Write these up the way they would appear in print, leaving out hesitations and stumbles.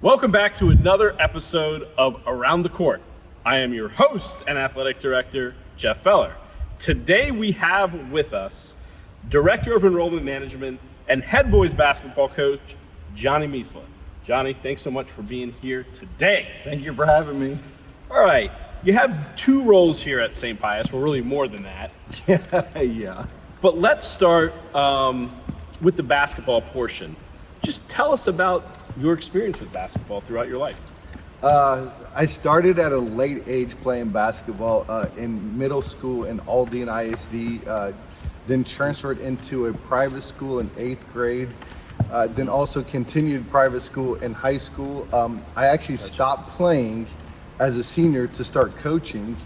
Welcome back to another episode of Around the Court. I am your host and athletic director, Jeff Feller. Today we have with us Director of Enrollment Management and head boys basketball coach, Johnny Misleh. Johnny, thanks so much for being here today. Thank you for having me. All right, you have two roles here at St. Pius, well really more than that. Yeah. But let's start with the basketball portion. Just tell us about your experience with basketball throughout your life. I started at a late age playing basketball in middle school in Aldine ISD, then transferred into a private school in 8th grade, then also continued private school in high school. I actually stopped playing as a senior to start coaching.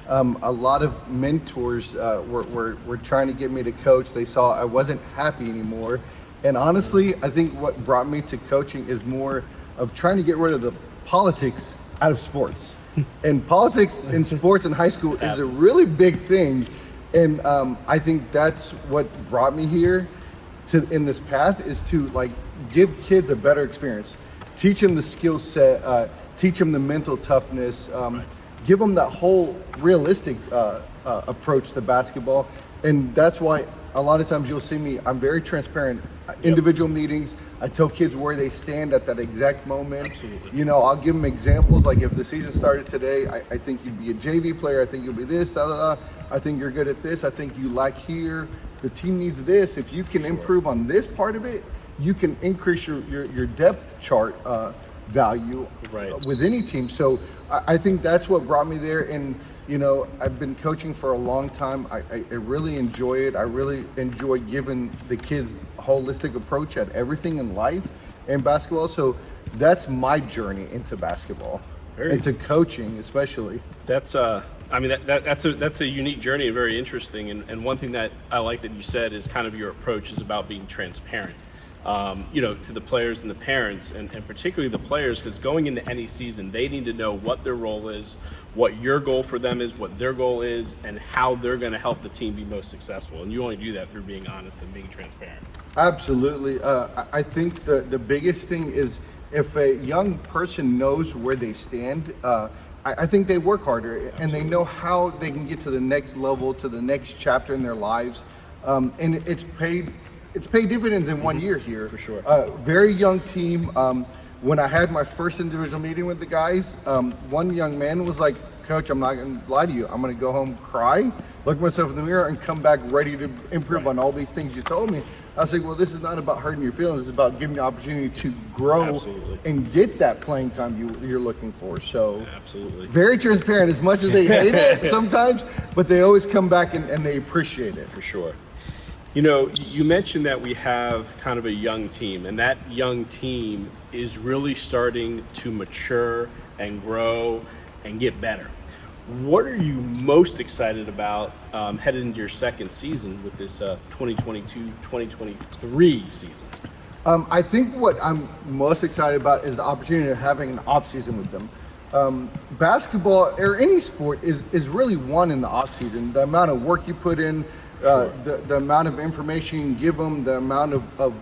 A lot of mentors were trying to get me to coach. They saw I wasn't happy anymore. And honestly, I think what brought me to coaching is more of trying to get rid of the politics out of sports. And politics in sports in high school is a really big thing. And I think that's what brought me here in this path, is to like give kids a better experience, teach them the skill set, teach them the mental toughness, give them that whole realistic approach to basketball. And that's why a lot of times you'll see me, I'm very transparent. Individual meetings, I tell kids where they stand at that exact moment. Absolutely. You know, I'll give them examples, like if the season started today, I think you'd be a JV player, I think you'll be this, I think you're good at this, I think you lack here, the team needs this. If you can improve on this part of it, you can increase your depth chart value with any team. So I think that's what brought me there. And you know, I've been coaching for a long time. I really enjoy it. I really enjoy giving the kids a holistic approach at everything in life and basketball. So that's my journey into basketball, into coaching especially. That's that's a unique journey and very interesting. And one thing that I like that you said is kind of your approach is about being transparent. To the players and the parents, and particularly the players, because going into any season, they need to know what their role is, what your goal for them is, what their goal is, and how they're going to help the team be most successful. And you only do that through being honest and being transparent. Absolutely. I think the biggest thing is if a young person knows where they stand, I think they work harder. Absolutely. And they know how they can get to the next level, to the next chapter in their lives. And it's paid dividends in 1 year here. For sure. Very young team. When I had my first individual meeting with the guys, one young man was like, "Coach, I'm not going to lie to you. I'm going to go home, cry, look myself in the mirror, and come back ready to improve on all these things you told me." I was like, well, this is not about hurting your feelings. It's about giving you the opportunity to grow and get that playing time you're looking for. So very transparent, as much as they hate it sometimes, but they always come back and they appreciate it. For sure. You know, you mentioned that we have kind of a young team, and that young team is really starting to mature and grow and get better. What are you most excited about headed into your second season with this 2022-2023 season? I think what I'm most excited about is the opportunity of having an off-season with them. Basketball, or any sport, is really won in the off-season. The amount of work you put in, the amount of information you can give them, the amount of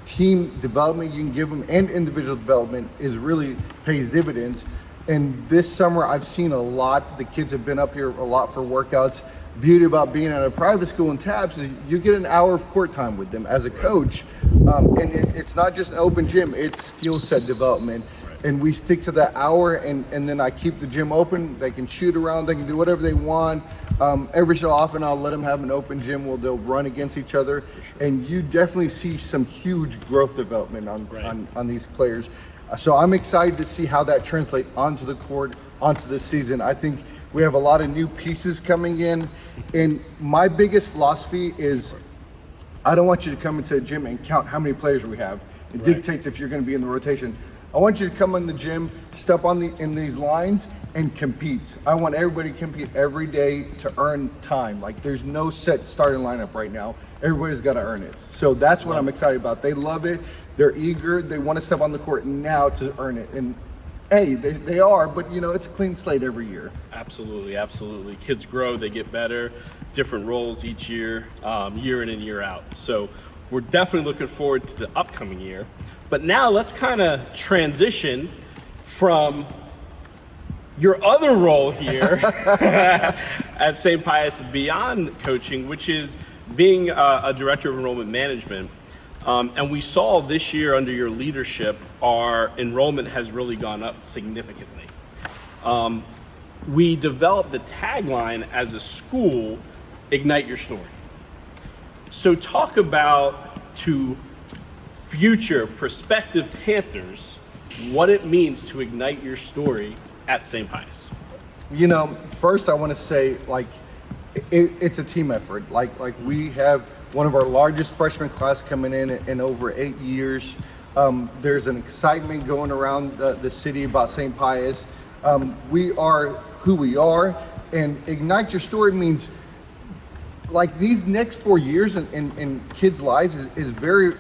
team development you can give them, and individual development is really pays dividends. And this summer I've seen a lot. The kids have been up here a lot for workouts. Beauty about being at a private school in Tabs is you get an hour of court time with them as a coach. And it's not just an open gym, it's skill set development. And we stick to that hour, and then I keep the gym open. They can shoot around, they can do whatever they want. Every so often I'll let them have an open gym where they'll run against each other. And you definitely see some huge growth development on these players. So I'm excited to see how that translates onto the court, onto the season. I think we have a lot of new pieces coming in. And my biggest philosophy is I don't want you to come into a gym and count how many players we have. It dictates if you're going to be in the rotation. I want you to come in the gym, step in these lines, and compete. I want everybody to compete every day to earn time. Like, there's no set starting lineup right now. Everybody's got to earn it. So that's what I'm excited about. They love it. They're eager. They want to step on the court now to earn it. And hey, they are, but you know, it's a clean slate every year. Absolutely, absolutely. Kids grow, they get better, different roles each year, year in and year out. So we're definitely looking forward to the upcoming year. But now let's kind of transition from your other role here at St. Pius beyond coaching, which is being a director of enrollment management. And we saw this year under your leadership, our enrollment has really gone up significantly. We developed the tagline as a school, Ignite Your Story. So talk about, to future prospective Panthers, what it means to ignite your story at St. Pius. You know, first I want to say, like, it's a team effort. Like we have one of our largest freshman class coming in over 8 years. There's an excitement going around the city about St. Pius. We are who we are, and Ignite Your Story means, like, these next 4 years in kids' lives is very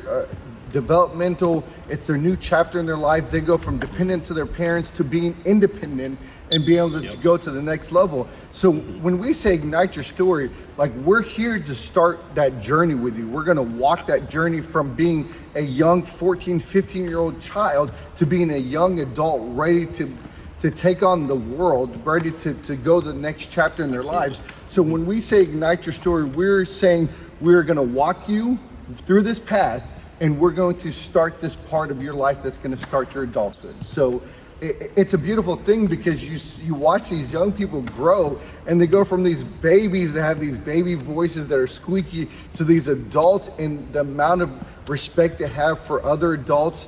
developmental. It's their new chapter in their lives. They go from dependent to their parents to being independent and being able to go to the next level. So when we say Ignite Your Story, like, we're here to start that journey with you. We're gonna walk that journey from being a young 14, 15-year-old child to being a young adult ready to take on the world, ready to go to the next chapter in their lives. So when we say Ignite Your Story, we're saying we're gonna walk you through this path, and we're going to start this part of your life that's gonna start your adulthood. So it's a beautiful thing, because you watch these young people grow, and they go from these babies that have these baby voices that are squeaky to these adults, and the amount of respect they have for other adults.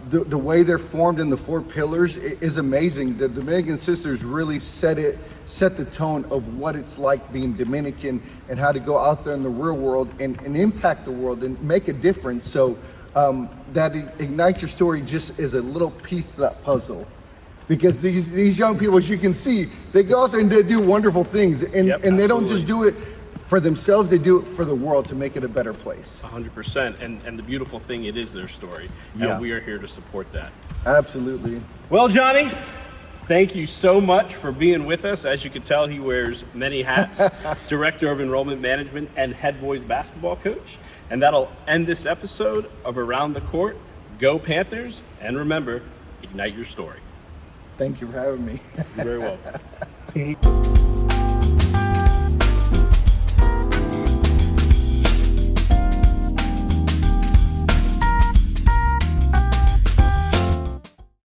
The way they're formed in the 4 pillars is amazing. The Dominican sisters really set the tone of what it's like being Dominican, and how to go out there in the real world and impact the world and make a difference. So that Ignite Your Story just is a little piece to that puzzle, because these young people, as you can see, they go out there and they do wonderful things, and they don't just do it for themselves, they do it for the world to make it a better place. 100%, and the beautiful thing, it is their story, Yeah. and we are here to support that. Absolutely. Well, Johnny, thank you so much for being with us. As you can tell, he wears many hats. Director of Enrollment Management and head boys basketball coach. And that'll end this episode of Around the Court. Go Panthers, and remember, ignite your story. Thank you for having me. You're very welcome.